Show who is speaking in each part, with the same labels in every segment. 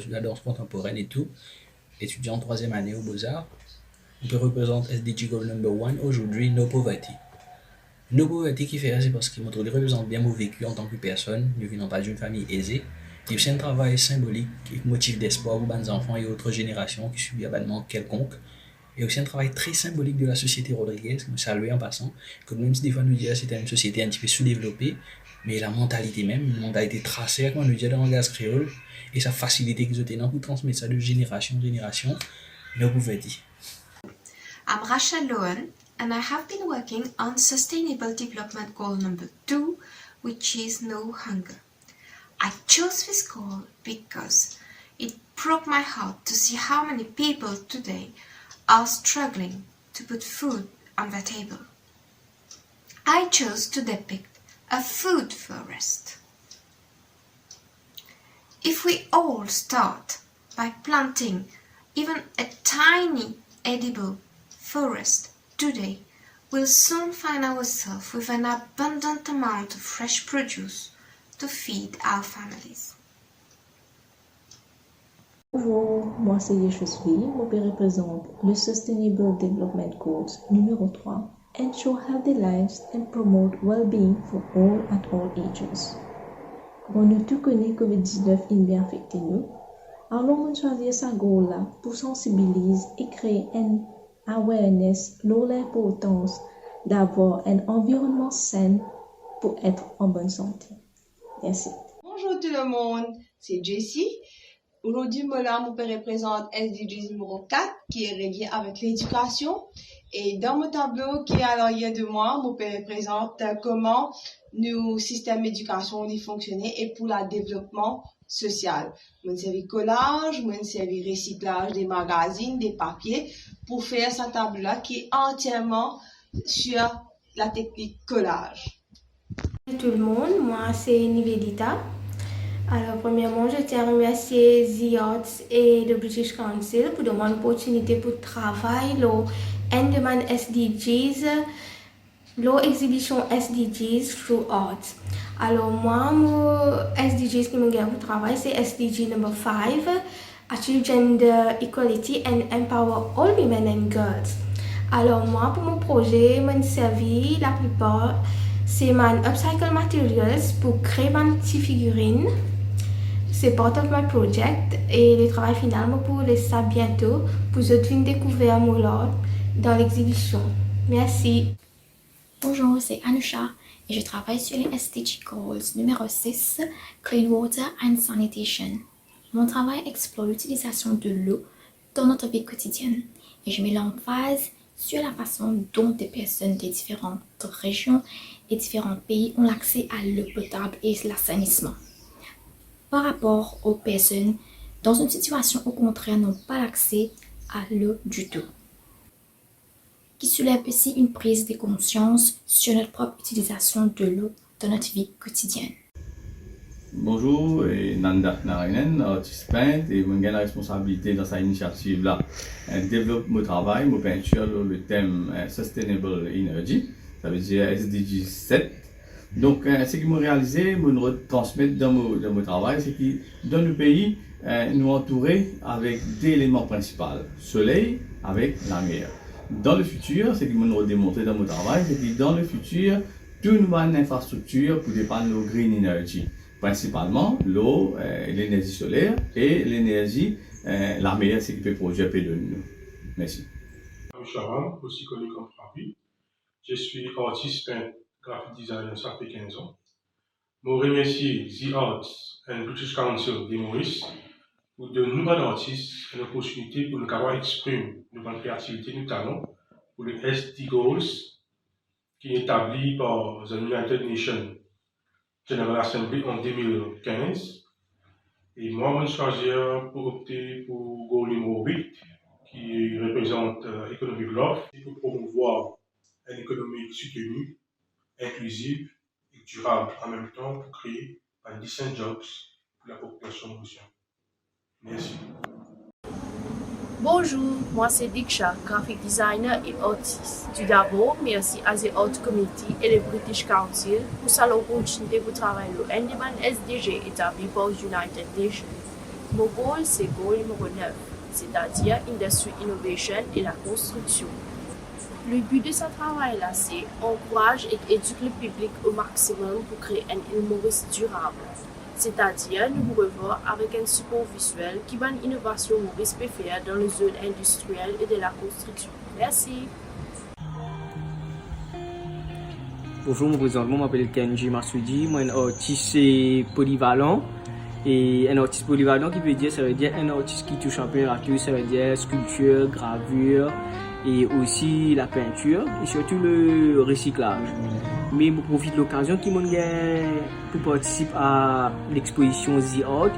Speaker 1: sur la danse contemporaine et tout, étudiant en troisième année aux Beaux-Arts. On représente SDG Goal Number 1 aujourd'hui, No Poverty. No Poverty qui fait c'est parce qu'il représente bien mon vécu en tant que personne, ne venant pas d'une famille aisée. Et aussi un travail symbolique et motif d'espoir pour les enfants et autres générations qui subissent abattement quelconque. Et aussi un travail très symbolique de la société Rodriguez, que nous saluons en passant, que même si des fois nous disons que c'était une société un petit peu sous-développée, mais la mentalité même, une mentalité tracée, comme on nous dit dans le langage créole, et sa facilité qu'ils ont pour transmettre ça de génération en génération, mais vous pouvez dire.
Speaker 2: I'm Rachel Lohan, and I have been working on Sustainable Development Goal number 2, which is no hunger. I chose this goal because it broke my heart to see how many people today are struggling to put food on their table. I chose to depict a food forest. If we all start by planting even a tiny edible forest today, we'll soon find ourselves with an abundant amount of fresh produce to feed our families.
Speaker 3: Bonjour, moi c'est Yeshusvi, mon père représente le Sustainable Development Goals numéro 3, ensure healthy lives and promote well-being for all at all ages. Bon, nous tous connaissons que COVID-19 il bien affecté nous. Alors, on choisit sa goal là pour sensibiliser et créer un awareness sur l'importance d'avoir un environnement sain pour être en bonne santé. Merci.
Speaker 4: Bonjour tout le monde, c'est Jessie. Aujourd'hui, mon père représente SDG numéro 4 qui est relié avec l'éducation. Et dans mon tableau qui est à l'arrière de moi, mon père représente comment nos systèmes d'éducation fonctionnent et pour le développement social. Mon servi collage, mon servi recyclage des magazines, des papiers pour faire ce tableau-là qui est entièrement sur la technique collage.
Speaker 5: Bonjour tout le monde, moi c'est Nivedita. Alors premièrement, je tiens à remercier The Arts et le British Council pour donner l'opportunité pour travailler sur Enderman SDGs, l'exhibition SDGs through art. Alors moi, mon SDGs qui me gagne pour travail, c'est SDG number 5, Achieve Gender Equality and Empower All Women and Girls. Alors moi, pour mon projet, je servi la plupart, c'est mon upcycle materials pour créer ma petite figurine. C'est part of my project et le travail final pour laisser ça bientôt pour que vous découvrir mon art dans l'exhibition. Merci.
Speaker 6: Bonjour, c'est Anusha et je travaille sur les SDG Goals numéro 6, Clean Water and Sanitation. Mon travail explore l'utilisation de l'eau dans notre vie quotidienne et je mets l'emphase sur la façon dont des personnes des différentes régions et différents pays ont l'accès à l'eau potable et l'assainissement. Par rapport aux personnes dans une situation au contraire n'ont pas l'accès à l'eau du tout. Qui soulève aussi une prise de conscience sur notre propre utilisation de l'eau dans notre vie quotidienne.
Speaker 7: Bonjour, et Nanda Narayanan, artiste peintre, et j'ai la responsabilité dans cette initiative-là. Développe mon travail, mon peinture, le thème Sustainable Energy, ça veut dire SDG 7. Donc, ce que j'ai réalisé, je transmettre dans mon travail, c'est que dans le pays, nous entourer avec deux éléments principaux, soleil avec la mer. Dans le futur, ce que je démontrer dans mon travail, c'est que dans le futur, tout nous avons une infrastructure pour dépendre de la green energy. Principalement l'eau, l'énergie solaire et l'énergie, la mer, c'est qui peut produire peu de nous. Merci.
Speaker 8: Je suis Sharon, aussi connu comme Frappy. Je suis artiste peintre, graphic designer, ça fait 15 ans. Je remercie The Arts and British Council de Maurice pour de nouveaux artistes une opportunité pour nous pouvoir exprimer notre créativité, nos talents pour le SD Goals qui est établi par the United Nations General Assembly en 2015. Et moi, je choisi pour opter pour goal numéro 8 qui représente Economic Growth et pour promouvoir une économie soutenue, inclusive et durable en même temps pour créer un decent jobs pour la population mauricienne. Merci.
Speaker 9: Bonjour, moi c'est Diksha, graphic designer et artiste. Tout d'abord, merci à The Art Community et le British Council pour cette opportunité pour travailler au Enderman SDG établi par United Nations. Mon goal, c'est goal numéro 9, c'est-à-dire Industry Innovation et la construction. Le but de ce travail-là, c'est encourager et éduquer le public au maximum pour créer un humoriste durable. C'est-à-dire, nous revoir avec un support visuel qui va une innovation humoriste peut faire dans les zones industrielles et de la construction. Merci.
Speaker 10: Bonjour, je m'appelle Kenji Masudi, moi un artiste polyvalent. Et un artiste polyvalent qui veut dire, ça veut dire un artiste qui touche un peu à tout, ça veut dire sculpture, gravure et aussi la peinture et surtout le recyclage. Mais je profite de l'occasion qui m'a pour participer à l'exposition The Art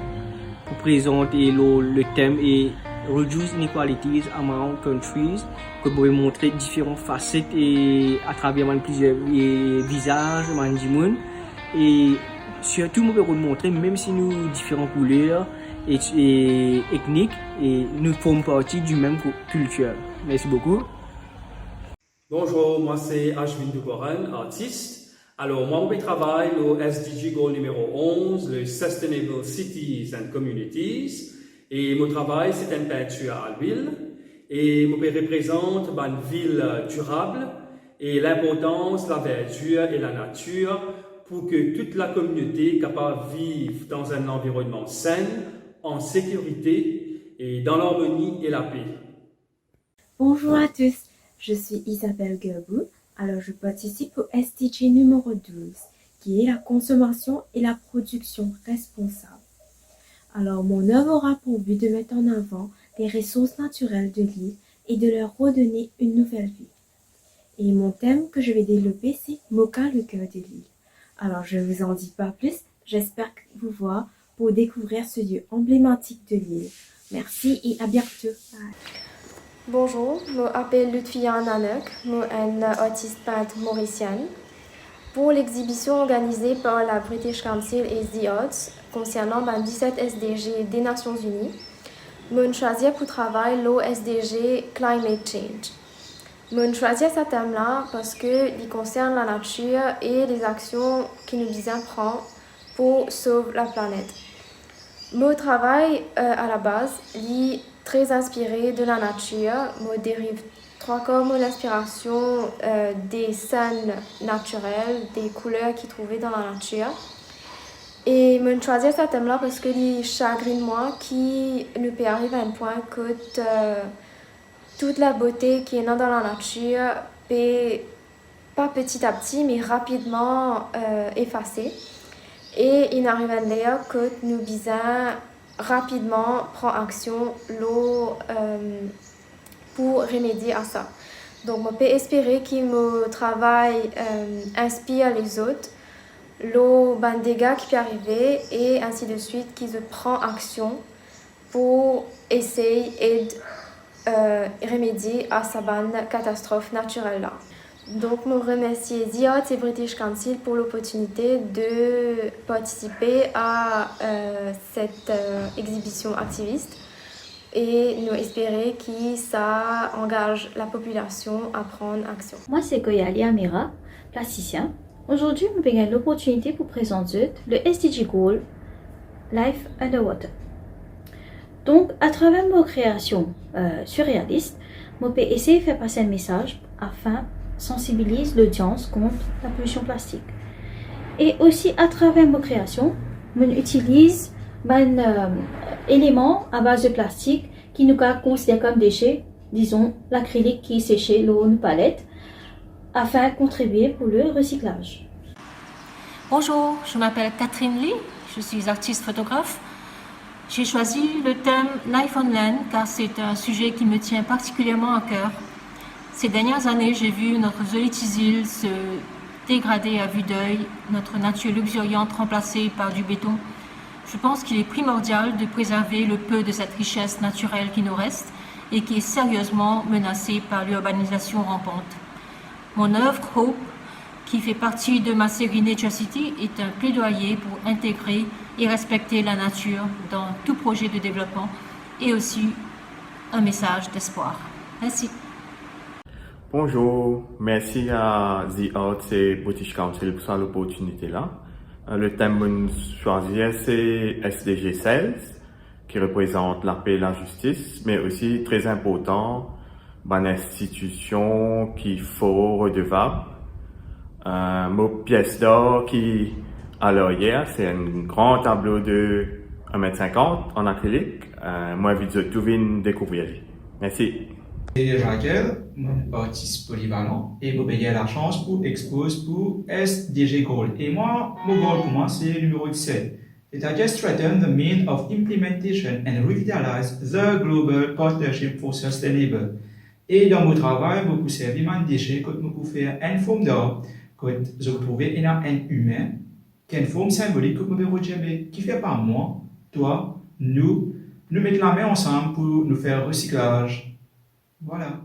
Speaker 10: pour présenter le thème et Reduce Inequalities Among Countries, que pour montrer différentes facettes et à travers plusieurs visages du monde. Et surtout, je peux montrer, même si nous avons différentes couleurs et ethniques, et nous formons partie du même culture. Merci beaucoup.
Speaker 11: Bonjour, moi c'est Ashwin Dugoran, artiste. Alors, moi, je travaille au SDG Goal numéro 11, le Sustainable Cities and Communities. Et mon travail, c'est une peinture à l'huile. Et je représente une ville durable et l'importance de la verdure et la nature pour que toute la communauté soit capable de vivre dans un environnement sain, en sécurité et dans l'harmonie et la paix.
Speaker 12: Bonjour à tous, je suis Isabelle Gerbou. Alors je participe au SDG numéro 12, qui est la consommation et la production responsable. Alors mon œuvre aura pour but de mettre en avant les ressources naturelles de l'île et de leur redonner une nouvelle vie. Et mon thème que je vais développer, c'est Moka, le cœur de l'île. Alors je ne vous en dis pas plus, j'espère vous voir pour découvrir ce lieu emblématique de l'île. Merci et à bientôt. Bye.
Speaker 5: Bonjour, je m'appelle Lutfia Nanek, je suis une artiste peintre mauricienne. Pour l'exhibition organisée par la British Council et The Arts concernant 17 SDG des Nations Unies, je choisi pour travailler le SDG Climate Change. Je choisi ce thème-là parce qu'il concerne la nature et les actions que nous devons prendre pour sauver la planète. Mon travail à la base est très inspiré de la nature. Je dérive trois quarts de l'inspiration des scènes naturelles, des couleurs qu'ils trouvaient dans la nature. Et je choisi ce thème-là parce que les chagrine moi qui nous peut arriver à un point que toute la beauté qui est dans la nature peut, pas petit à petit, mais rapidement effacer. Et il arrive à dire que nous devons rapidement prendre action pour remédier à ça. Donc, je peux espérer que mon travail inspire les autres, les dégâts qui peuvent arriver et ainsi de suite, qu'ils prennent action pour essayer de remédier à cette catastrophe naturelle-là. Donc, je remercie The Arts et British Council pour l'opportunité de participer à cette exhibition activiste et nous espérer que ça engage la population à prendre action.
Speaker 13: Moi, c'est Goyali Amira, plasticien. Aujourd'hui, je vais l'opportunité pour présenter le SDG Goal Life Underwater. Donc, à travers mes créations surréalistes, je peux essayer de faire passer un message afin sensibilise l'audience contre la pollution plastique. Et aussi, à travers mes créations, on utilise un élément à base de plastique qui nous considère comme déchets, disons l'acrylique qui est séché, l'eau, une palette, afin de contribuer pour le recyclage.
Speaker 14: Bonjour, je m'appelle Catherine Lee, je suis artiste photographe. J'ai choisi le thème Life on Land car c'est un sujet qui me tient particulièrement à cœur. Ces dernières années, j'ai vu notre jolie île se dégrader à vue d'œil, notre nature luxuriante remplacée par du béton. Je pense qu'il est primordial de préserver le peu de cette richesse naturelle qui nous reste et qui est sérieusement menacée par l'urbanisation rampante. Mon œuvre Hope, qui fait partie de ma série Nature City, est un plaidoyer pour intégrer et respecter la nature dans tout projet de développement et aussi un message d'espoir. Merci.
Speaker 15: Bonjour, merci à The Arts et British Council pour cette opportunité-là. Le thème que je choisi, c'est SDG 16, qui représente la paix et la justice, mais aussi très important, une institution qui faut redevable. Mon pièce d'or qui, alors hier, c'est un grand tableau de 1,50 m en acrylique. Moi, je vais découvrir. Merci.
Speaker 16: Et Raquel, artiste polyvalent, et j'ai eu la chance pour exposer pour SDG Goal. Et moi, mon goal pour moi, c'est le numéro 17. C'est-à-dire strengthen the means of implementation and revitalize the global partnership for sustainable. Et dans mon travail, beaucoup servi mon déchet quand je peux faire une forme d'art, quand je peux trouver un humain, qui est une forme symbolique que je peux retrouver, qui fait par moi, toi, nous mettre la main ensemble pour nous faire recyclage. Voilà.